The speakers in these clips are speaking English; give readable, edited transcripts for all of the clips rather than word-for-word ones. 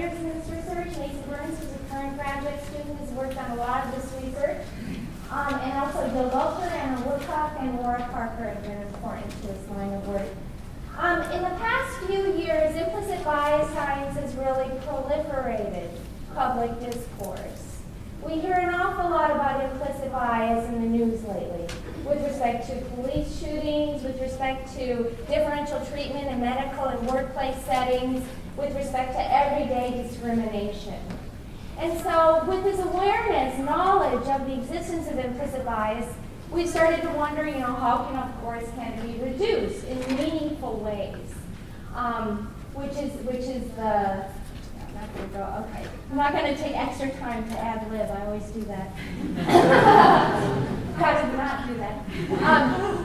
collaborators in this research. Mason Burns, who's a current graduate student, has worked on a lot of this research. And also Bill Gulfer, Anna Woodcock, and Laura Parker have been important to this line of work. In the past few years, implicit bias science has really proliferated public discourse. We hear an awful lot about implicit bias in the news lately, with respect to police shootings, with respect to differential treatment in medical and workplace settings, with respect to everyday discrimination. And so with this awareness, knowledge of the existence of implicit bias, we started to wonder, how can it be reduced in meaningful ways? Which is the, I'm not going to go, okay. I'm not going to take extra time to ad lib, I always do that. Try to not do that.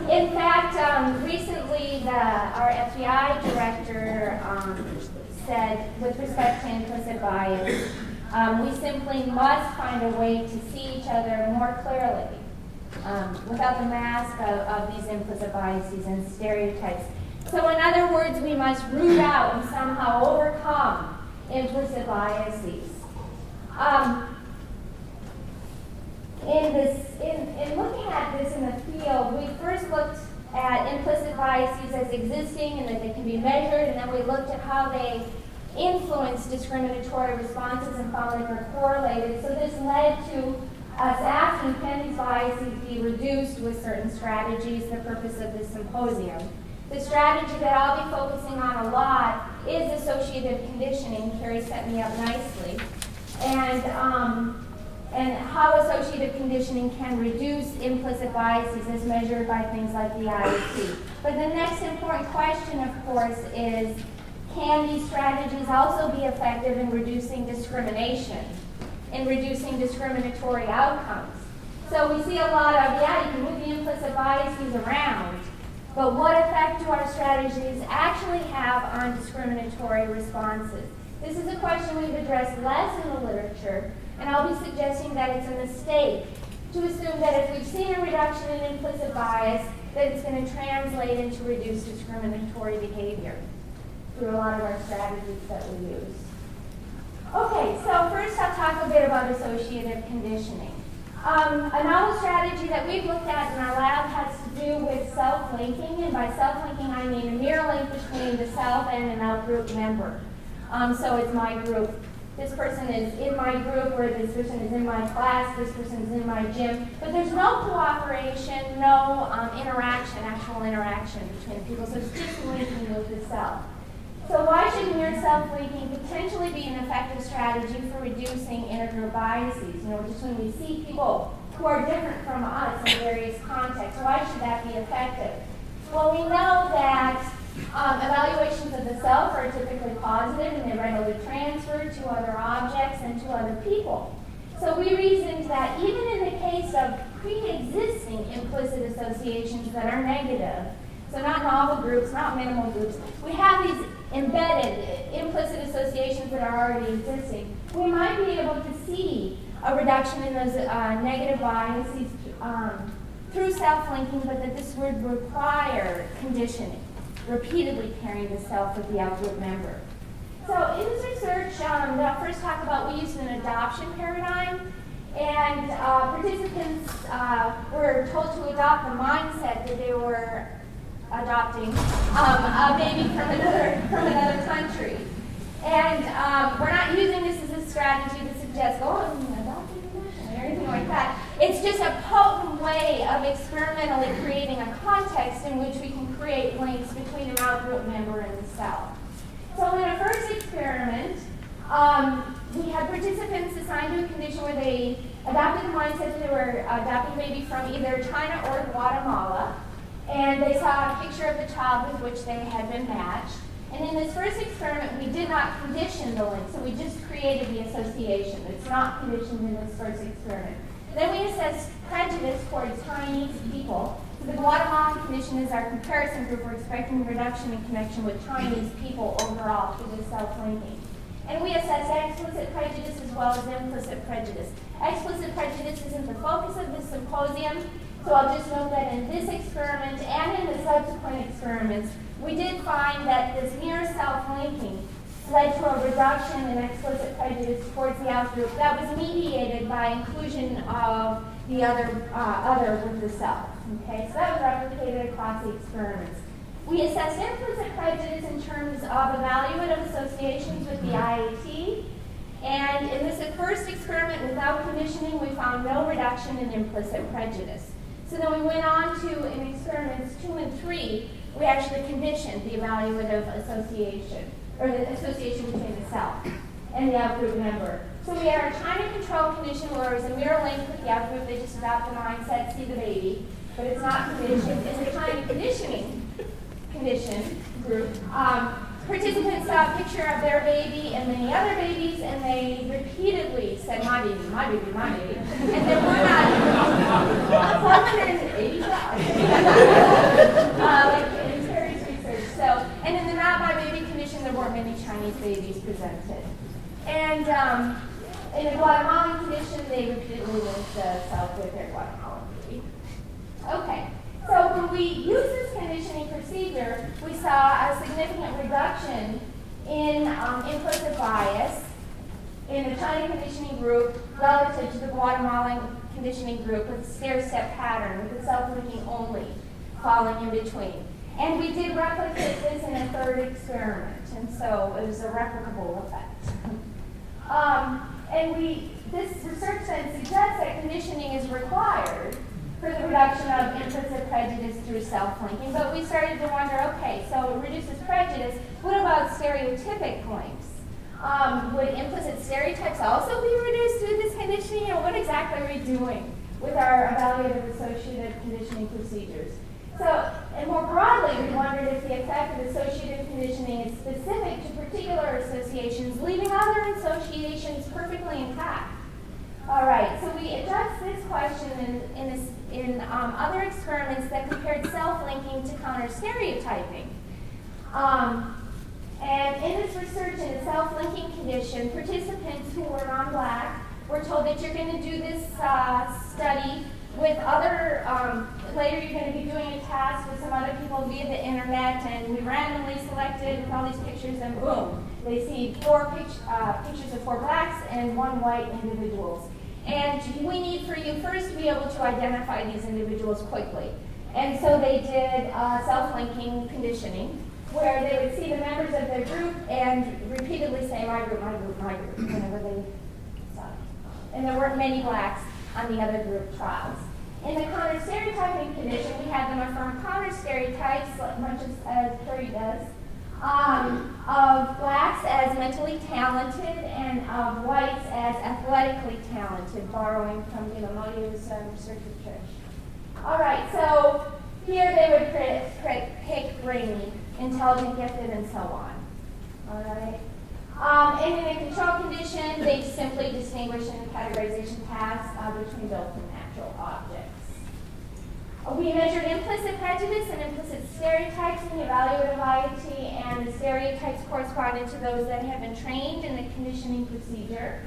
In fact, recently our FBI director said, with respect to implicit bias, we simply must find a way to see each other more clearly without the mask of these implicit biases and stereotypes. So in other words, we must root out and somehow overcome implicit biases. In looking at this in the field, we first looked at implicit biases as existing and that they can be measured, and then we looked at how they influence discriminatory responses and found that they're correlated. So this led to us asking, can these biases be reduced with certain strategies, the purpose of this symposium. The strategy that I'll be focusing on a lot is associative conditioning. Carrie set me up nicely. And how associative conditioning can reduce implicit biases as measured by things like the IAT. But the next important question, of course, is can these strategies also be effective in reducing discrimination, in reducing discriminatory outcomes? So we see a lot of, you can move the implicit biases around, but what effect do our strategies actually have on discriminatory responses? This is a question we've addressed less in the literature, and I'll be suggesting that it's a mistake to assume that if we've seen a reduction in implicit bias, that it's going to translate into reduced discriminatory behavior through a lot of our strategies that we use. Okay, so first I'll talk a bit about associative conditioning. A novel strategy that we've looked at in our lab has to do with self-linking, and by self-linking I mean a mirror link between the self and an out-group member. So it's my group. This person is in my group, or this person is in my class, this person is in my gym, but there's no cooperation, no actual interaction between people, so it's just linking with the self. So why should mirror self-linking potentially be an effective strategy for reducing intergroup biases? Just when we see people who are different from us in various contexts, why should that be effective? Well, we know that evaluations of the self are typically positive and they readily transfer to other objects and to other people. So we reasoned that even in the case of pre-existing implicit associations that are negative, so not novel groups, not minimal groups, we have these embedded implicit associations that are already existing. We might be able to see a reduction in those negative biases through self-linking, but that this would require conditioning, repeatedly pairing the self with the out-group member. So in this research, I'll first talk about, we used an adoption paradigm, and participants were told to adopt the mindset that they were adopting a baby from another country. And we're not using this as a strategy to suggest, I'm adopting or anything like that. It's just a potent way of experimentally creating a context in which we can create links between an out-group member and the self. So in a first experiment, we had participants assigned to a condition where they adopted the mindset that they were adopting a baby from either China or Guatemala. And they saw a picture of the child with which they had been matched. And in this first experiment, we did not condition the link, so we just created the association. It's not conditioned in this first experiment. Then we assessed prejudice towards Chinese people. So the Guatemalan condition is our comparison group. We're expecting a reduction in connection with Chinese people overall through this self-linking. And we assessed explicit prejudice as well as implicit prejudice. Explicit prejudice isn't the focus of this symposium, so I'll just note that in this experiment and in the subsequent experiments, we did find that this mirror self-linking led to a reduction in explicit prejudice towards the out-group that was mediated by inclusion of the other with the self. Okay, so that was replicated across the experiments. We assessed implicit prejudice in terms of evaluative associations with the IAT, and in this first experiment without conditioning, we found no reduction in implicit prejudice. So then we went on to, in experiments 2 and 3, we actually conditioned the evaluative association, or the association between the self and the outgroup member. So we had our China control condition where it was a mirror link with the outgroup. They just adopt the mindset, see the baby, but it's not conditioned. In the China conditioning condition group, participants saw a picture of their baby and many other babies, and they repeatedly said, my baby, my baby, my baby. And there were not 485. Like in Terry's research. So, and in the not my baby condition, there weren't many Chinese babies presented. And in the Guatemalan condition, they repeatedly linked the self with their Guatemalan baby. Okay. So when we used this conditioning procedure, we saw a significant reduction in implicit bias in the China conditioning group relative to the Guatemalan conditioning group with stair-step pattern, with the self-linking only falling in between. And we did replicate this in a third experiment, and so it was a replicable effect. This research then suggests that conditioning is required for the reduction of implicit prejudice through self-linking, but we started to wonder, okay, so it reduces prejudice, what about stereotypic links? Would implicit stereotypes also be reduced through this conditioning, or what exactly are we doing with our evaluative associative conditioning procedures? So, and more broadly, we wondered if the effect of associative conditioning is specific to particular associations, leaving other associations perfectly intact. All right, so we addressed this question in other experiments that compared self-linking to counterstereotyping. And in this research in the self-linking condition, participants who were non-black were told that you're going to do this study with other, later you're going to be doing a task with some other people via the internet, and we randomly selected with all these pictures, and boom, they see pictures of 4 blacks and 1 white individuals. And we need for you first to be able to identify these individuals quickly. And so they did self-linking conditioning, where they would see the members of their group and repeatedly say, my group, my group, my group, whenever they saw. And there weren't many blacks on the other group trials. In the counterstereotyping condition, we had them affirm counterstereotypes, much as Purdue does, of blacks as mentally talented and of whites as athletically talented, borrowing from Monteith's research of church. All right, so here they would pick brainy, intelligent, gifted, and so on. All right. And in a control condition, they simply distinguish in the categorization tasks between built and natural objects. We measured implicit prejudice and implicit stereotypes in the evaluative IAT, and the stereotypes corresponded to those that had been trained in the conditioning procedure.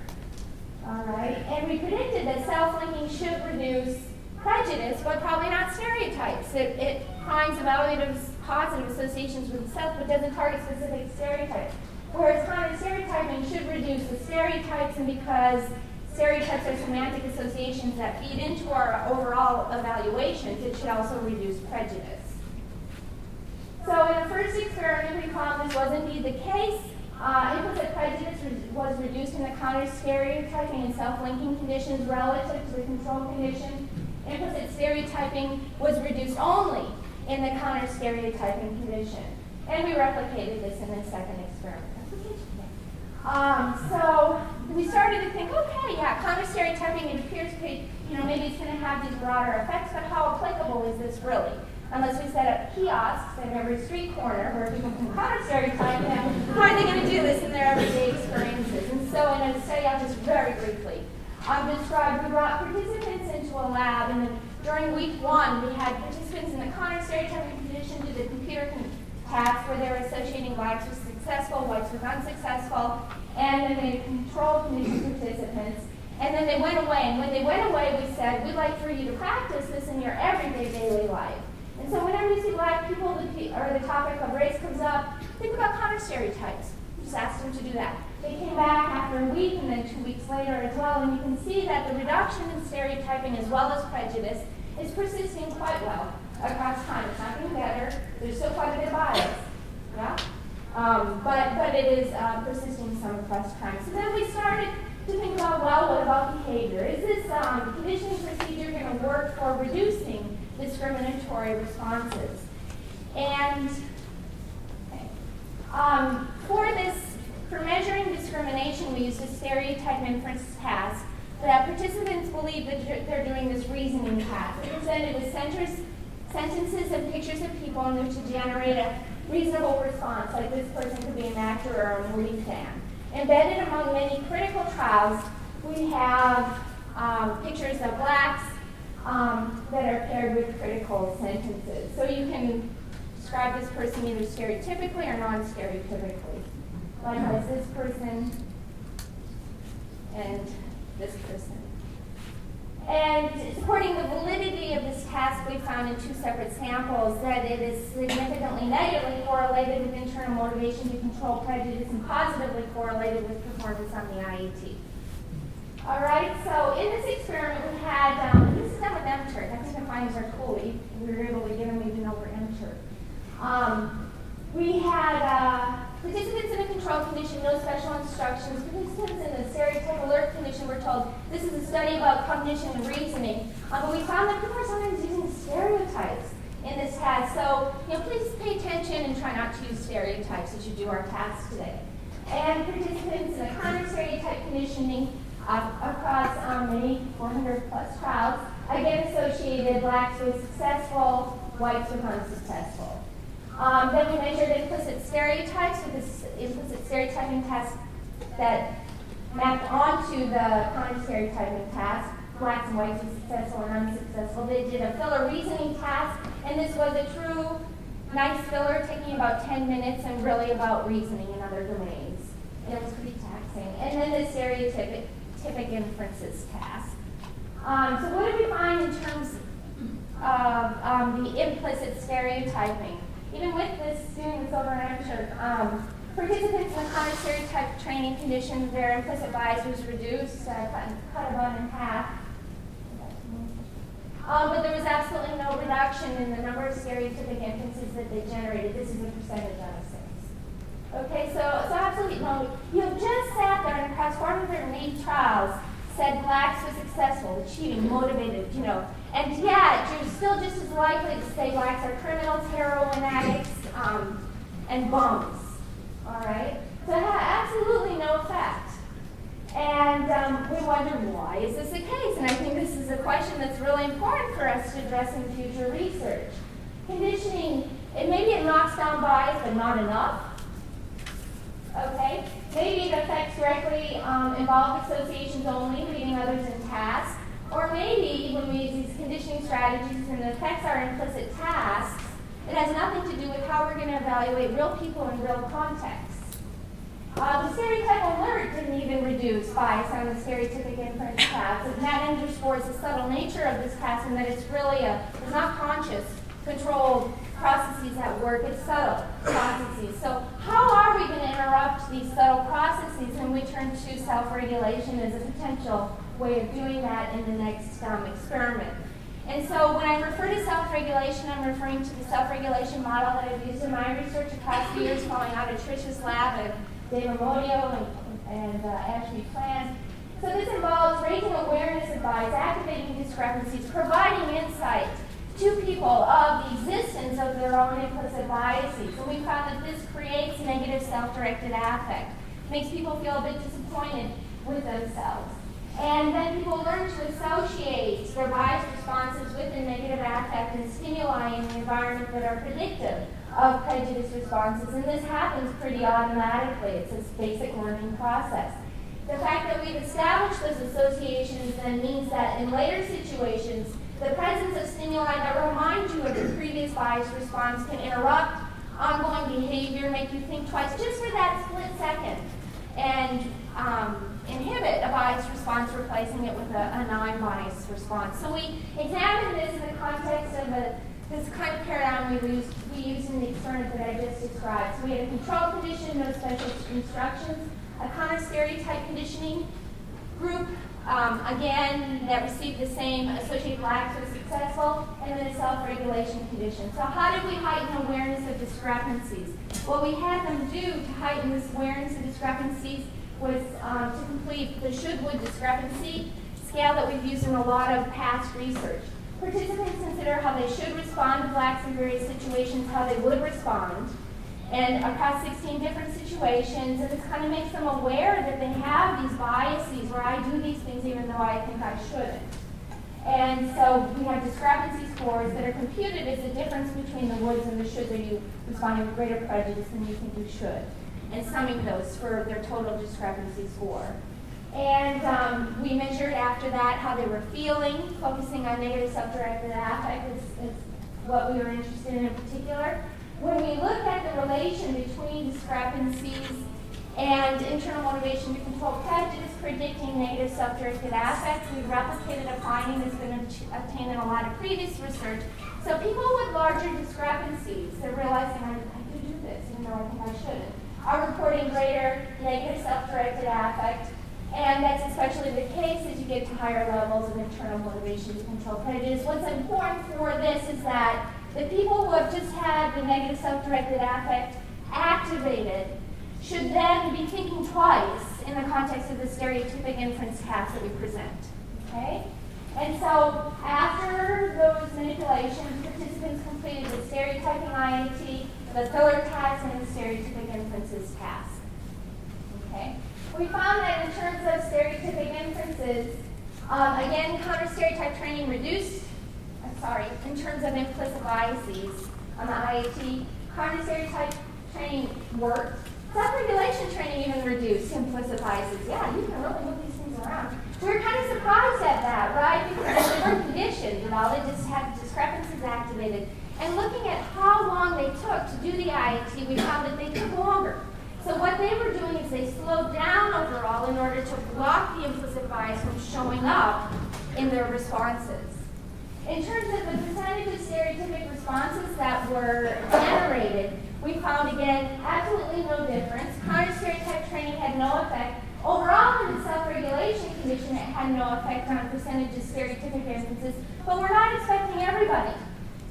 All right. And we predicted that self-linking should reduce prejudice, but probably not stereotypes. It primes evaluative positive associations with the self, but doesn't target specific stereotypes. Whereas counterstereotyping should reduce the stereotypes, and because stereotypes are semantic associations that feed into our overall evaluations, it should also reduce prejudice. So in the first experiment, we found this was indeed the case. Implicit prejudice was reduced in the counterstereotyping and self-linking conditions relative to the control condition. Implicit stereotyping was reduced only in the counterstereotyping condition. And we replicated this in the second experiment. So we started to think, okay, yeah, counterstereotyping, it appears, maybe it's going to have these broader effects, but how applicable is this really? Unless we set up kiosks in every street corner where people can counterstereotype them, how are they going to do this in their everyday experiences? And so in a study, I'll just very briefly describe, we brought participants into a lab, and then during week 1, we had participants in the counterstereotyping condition do the computer task where they were associating blacks with successful, whites with unsuccessful, and then they control condition participants. And then they went away, and when they went away, we said, we'd like for you to practice this in your everyday daily life. And so whenever you see black people, or the topic of race comes up, think about counterstereotypes. Just asked them to do that. They came back after a week and then 2 weeks later as well, and you can see that the reduction in stereotyping as well as prejudice is persisting quite well across time. It's not getting better. There's still quite a bit of bias, yeah? But it is persisting some across time. So then we started to think about, well, what about behavior? Is this conditioning procedure going to work for reducing discriminatory responses? And for measuring discrimination, we used a stereotype inference task that participants believe that they're doing this reasoning task. It presented with sentences and pictures of people in which to generate a reasonable response, like this person could be an actor or a movie fan. Embedded among many critical trials, we have pictures of blacks that are paired with critical sentences. So you can describe this person either stereotypically or non-stereotypically. Likewise, this person and this person. And supporting the validity of this task, we found in 2 separate samples that it is significantly negatively correlated with internal motivation to control prejudice and positively correlated with performance on the IET. All right, so in this experiment we had, this is done with MTurk. I think the findings are cool. We were able to get them even over MTurk. We had participants in a control condition, no special instructions. Participants in the stereotype alert condition were told, this is a study about cognition and reasoning. But we found that people are sometimes using stereotypes in this task. So, please pay attention and try not to use stereotypes as you do our task today. And participants in a counterstereotype conditioning across many 400 plus trials, again associated blacks with successful, whites with unsuccessful. Then we measured implicit stereotypes with this implicit stereotyping task that mapped onto the counterstereotyping task. Blacks and whites were successful and unsuccessful. They did a filler reasoning task, and this was a true nice filler, taking about 10 minutes and really about reasoning in other domains. And it was pretty taxing. And then the stereotypic inferences task. So what did we find in terms of the implicit stereotyping? Even with this, doing this over an amateur, participants in the counterstereotype training condition, their implicit bias was reduced, cut about in half. But there was absolutely no reduction in the number of stereotypic inferences that they generated. This is a percentage out of 6. Okay, so absolutely no. You have just sat there and across 408 trials said blacks were successful, achieving, motivated, and yet you're still just as likely to say blacks are criminals, heroin addicts, and bums. All right? So it had absolutely no effect. And we wonder, why is this the case? And I think this is a question that's really important for us to address in future research. Conditioning, maybe it knocks down bias, but not enough. Okay? Maybe it affects directly involved associations only, leaving others in task. Or maybe when we use these conditioning strategies and it affects our implicit tasks, it has nothing to do with how we're going to evaluate real people in real contexts. The stereotype alert didn't even reduce bias on the stereotypic inference task, and that underscores the subtle nature of this task and that it's really it's not conscious, controlled processes at work, it's subtle processes. So how are we going to interrupt these subtle processes? And we turn to self-regulation as a potential way of doing that in the next experiment. And so when I refer to self-regulation, I'm referring to the self-regulation model that I've used in my research across the years, calling out at Trish's lab and David Modio and Ashley Plan. So this involves raising awareness of bias, activating discrepancies, providing insight to people of the existence of their own implicit biases. And we found that this creates negative self-directed affect, makes people feel a bit disappointed with themselves. And then people learn to associate their bias responses with the negative affect and stimuli in the environment that are predictive of prejudice responses. And this happens pretty automatically. It's this basic learning process. The fact that we've established those associations then means that in later situations, the presence of stimuli that remind you of the previous bias response can interrupt ongoing behavior, make you think twice just for that split second, and inhibit a biased response, replacing it with a non-biased response. So we examined this in the context of a this kind of paradigm we used in the experiment that I just described. So we had a control condition, no special instructions, a counterstereotype conditioning group, again, that received the same associated blacks were successful, and then a self-regulation condition. So how did we heighten awareness of discrepancies? What we had them do to heighten this awareness of discrepancies was to complete the should-would discrepancy scale that we've used in a lot of past research. Participants consider how they should respond to blacks in various situations, how they would respond, and across 16 different situations, and this kind of makes them aware that they have these biases where I do these things even though I think I shouldn't. And so we have discrepancy scores that are computed as the difference between the woulds and the shoulds. Are you responding with greater prejudice than you think you should? And summing those for their total discrepancy score. And we measured after that how they were feeling, focusing on negative self-directed affect is what we were interested in particular. When we look at the relation between discrepancies and internal motivation to control prejudice predicting negative self-directed affect, we replicated a finding that's been obtained in a lot of previous research. So people with larger discrepancies, they're realizing I could do this even though I think I shouldn't, are reporting greater negative self-directed affect. And that's especially the case as you get to higher levels of internal motivation to control prejudice. What's important for this is that the people who have just had the negative self-directed affect activated should then be thinking twice in the context of the stereotypic inference task that we present. Okay? And so after those manipulations, participants completed the stereotyping IAT, the filler task, and the stereotypic inferences task. Okay? We found that in terms of stereotypic inferences, again, counter-stereotype training reduced, in terms of implicit biases on the IAT, counter-stereotype training worked. Self-regulation training even reduced implicit biases. Yeah, you can really move these things around. We were kind of surprised at that, right? Because they weren't conditioned at all. They just had discrepancies activated. And looking at how long they took to do the IAT, we found that they took longer. So what they were doing is they slowed down overall in order to block the implicit bias from showing up in their responses. In terms of the percentage of stereotypic responses that were generated, we found, again, absolutely no difference. Counter-stereotype training had no effect. Overall, in the self-regulation condition, it had no effect on percentage of stereotypic inferences, but we're not expecting everybody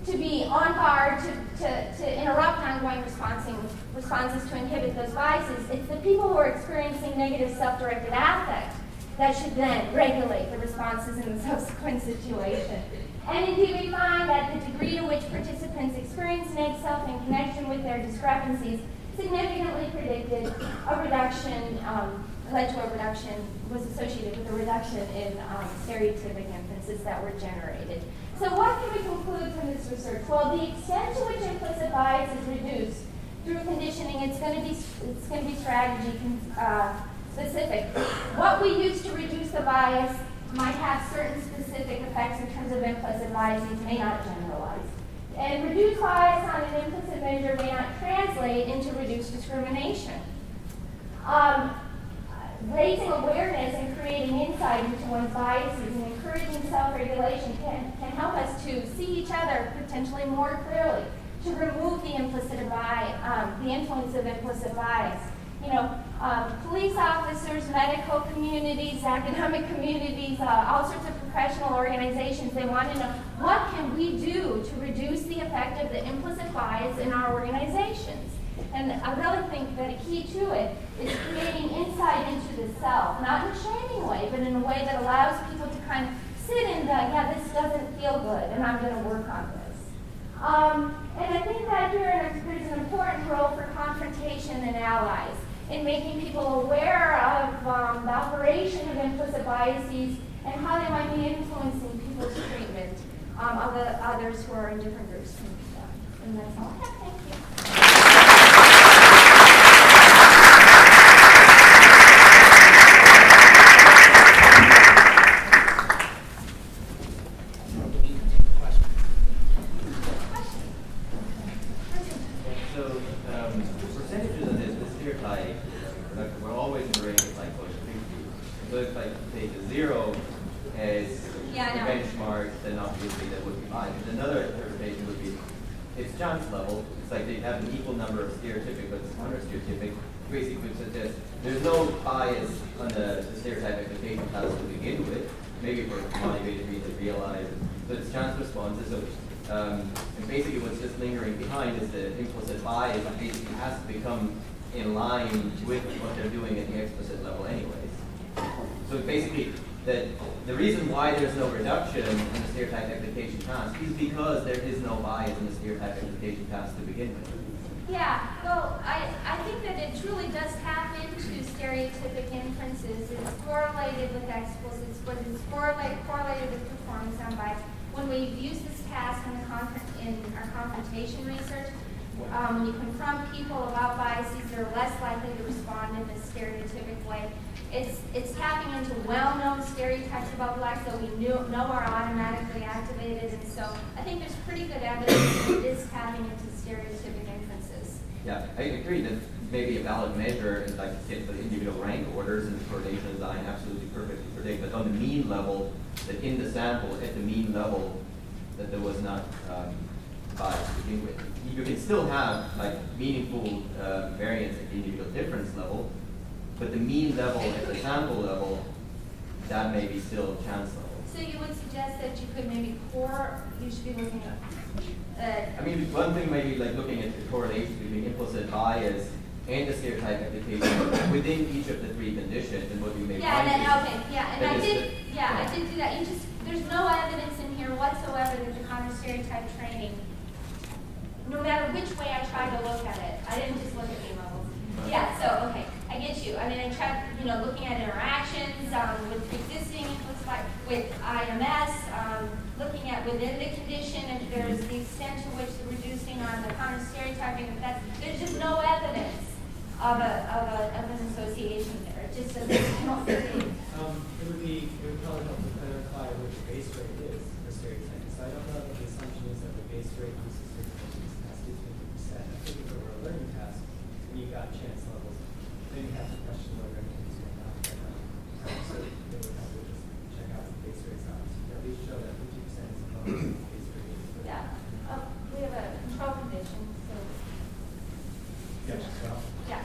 to be on guard to interrupt ongoing responses to inhibit those biases. It's the people who are experiencing negative self-directed affect that should then regulate the responses in the subsequent situation. And indeed, we find that the degree to which participants experience negative self in connection with their discrepancies significantly predicted a reduction, led to a reduction, was associated with a reduction in stereotypic inferences that were generated. So what can we conclude from this research? Well, the extent to which implicit bias is reduced through conditioning, it's going to be strategy specific. What we use to reduce the bias might have certain specific effects in terms of implicit biases, may not generalize. And reduced bias on an implicit measure may not translate into reduced discrimination. Raising awareness and creating insight into one's biases and encouraging self-regulation can help us to see each other potentially more clearly, to remove the implicit bias, the influence of implicit bias. You know, police officers, medical communities, academic communities, all sorts of professional organizations, they want to know what can we do to reduce the effect of the implicit bias in our organizations. And I really think that a key to it is creating insight into the self, not in a shaming way, but in a way that allows people to kind of sit in the, yeah, this doesn't feel good, and I'm going to work on this. And I think that here there's an important role for confrontation and allies in making people aware of the operation of implicit biases and how they might be influencing people's treatment of the others who are in different groups. And that's all I have. Thank you. Benchmark, then obviously that would be fine. Another interpretation would be chance level. It's like they have an equal number of stereotypic but counterstereotypic. Basically suggest there's no bias on the stereotype application task to begin with, maybe for motivated reasons realized. So it's chance responses. So and basically what's just lingering behind is the implicit bias that basically has to become in line with what they're doing at the explicit level anyways. So basically the reason why there's no reduction in the stereotype application task is because there is no bias in the stereotype application task to begin with. Yeah, well, I think that it truly does tap into stereotypic inferences. It's correlated with explicites, but it's correlated with performance on bias. When we've used this task in our confrontation research, when you confront people about biases, they're less likely to respond in a stereotypic way. It's tapping into well-known stereotypes about blacks that we know are automatically activated, and so I think there's pretty good evidence that it is tapping into stereotypic inferences. Yeah, I agree that maybe a valid measure is like get the individual rank orders and correlation design absolutely perfectly predict, but on the mean level, that in the sample at the mean level, that there was not bias to begin with. You can still have like meaningful variance at the individual difference level, but the mean level at the sample level, that may be still chance level. So you would suggest that you could maybe you should be looking at I mean, one thing may be like looking at the correlation between implicit bias and the stereotype application within each of the three conditions, and what you may find. I did do that. There's no evidence in here whatsoever that the counter-stereotype training, no matter which way I try to look at it, I didn't just look at A levels. Yeah, so okay, I get you. I mean, I tried, looking at interactions with existing inputs, like with IMS, looking at within the condition, if there's the extent to which the reducing on the counter-stereotyping effect. There's just no evidence of an association there. It just doesn't. It would probably help to clarify what the base rate is for stereotyping. So I don't know if the assumption is that the base rate for stereotyping task is 50%. I think if it were a learning task, and you got chance levels, then you have to question whether anything's going on. So it would help to just check out the base rates out. At least show that 50% is above the base rate. Yeah. We have a control condition, so. Yeah, well. Yeah.